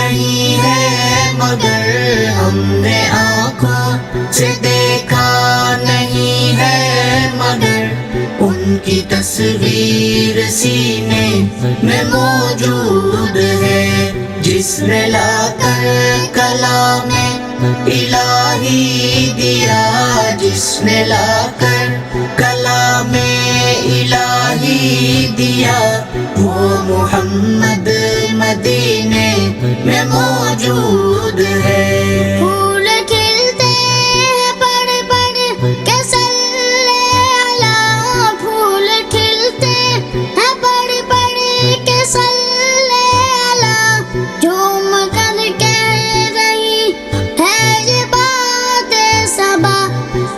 نہیں ہے مگر ہم نے آنکھوں سے دیکھا نہیں ہے مگر ان کی تصویر سینے میں موجود ہے، جس نے لا کر کلام الہی دیا، جس نے لا کر کلام الہی دیا، وہ محمد مدینے میں موجود ہے۔ پھول کھلتے ہیں پڑھ پڑھ کے صلی علی، پھول کھلتے ہیں پڑھ پڑھ کے صلی علی، جھوم کر کہہ رہی ہے یہ بات صبا،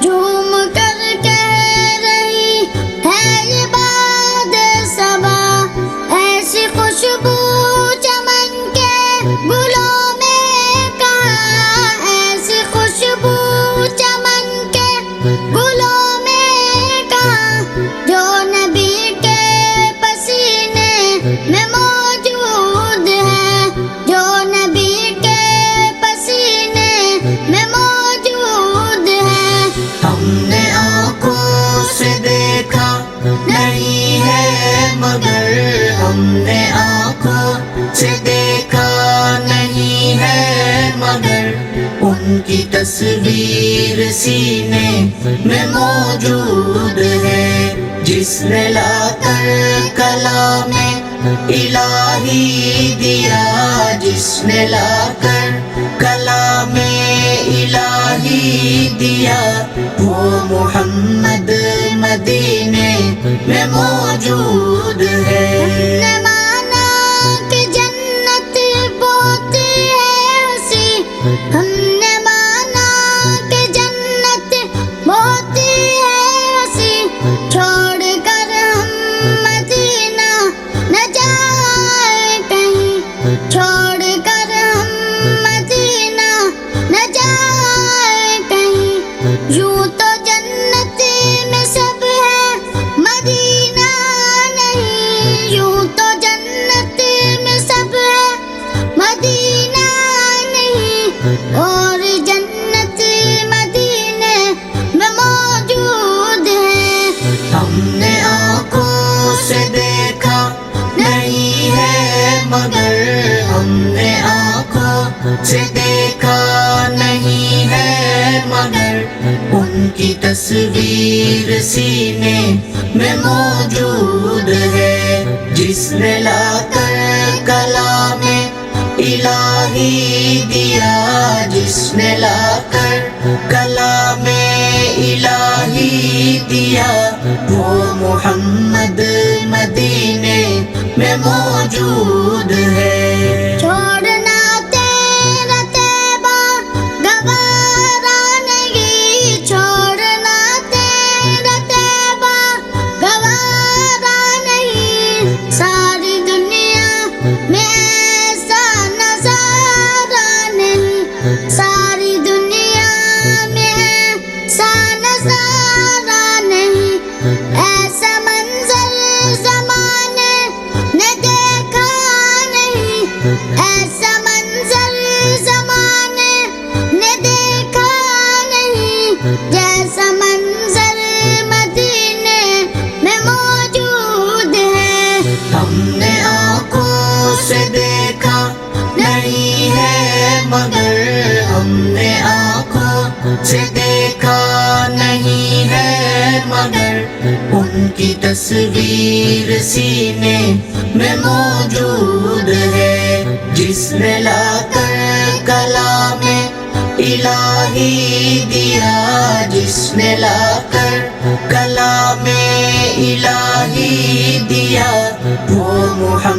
جھوم کر کہہ رہی ہے یہ بات صبا، ایسی خوشبو چمن کے گلوں میں کہاں، ایسی خوشبو چمن کے گلوں میں کہاں، جو نبی کے پسینے میں موجود ہے، جو نبی کے پسینے میں موجود ہے۔ ہم نے آنکھوں سے دیکھا نہیں ہے مگر ہم نے آنکھوں سے دیکھا نہیں ہے مگر ان کی تصویر سینے میں موجود ہے، جس نے لا کر کلام الہی دیا، جس نے لا کر کلام الہی دیا، وہ محمد مدینے میں موجود ہے۔ نے مانا کہ جنت بہت ہے ہنسی، ہم نے مانا کہ جنت بہت ہے ہنسی، چھوڑ کر ہم مدینہ نہ جائیں کہیں، چھوڑ کر ہم مدینہ نہ جائیں کہیں، یوں تو جنت میں سب ہے مدینہ نہیں، یوں تو جنت میں سب ہے مدینہ نہیں، اور جنت مدینے میں موجود ہے۔ ہم نے آنکھوں سے دیکھا نہیں ہے مگر ہم نے آنکھوں سے دیکھا نہیں ہے مگر ان کی تصویر سینے میں موجود ہے، جس نے لا کر کلام الہی دیا، جس نے لا کر کلام الہی دیا، وہ محمد مدینے میں موجود ہے۔ چھوڑنا تیرا طیبہ گوارا نہیں، چھوڑنا تیرا طیبہ گوارا نہیں، ساری دنیا میں ایسا نظارہ نہیں، ساری دنیا میں ایسا نظارہ نہیں، ایسا منظر زمانے نے دیکھا نہیں، ایسا منظر زمانے نے دیکھا نہیں، جیسا منظر مدینے میں موجود ہے۔ ہم نے آنکھوں سے دیکھا نہیں ہے مگر ہم نے آنکھوں سے دیکھا نہیں ہے مگر ان کی تصویر سینے میں موجود ہے، جس نے لا کر کلام الہی دیا، جس نے لا کر کلام الہی دیا، وہ محمد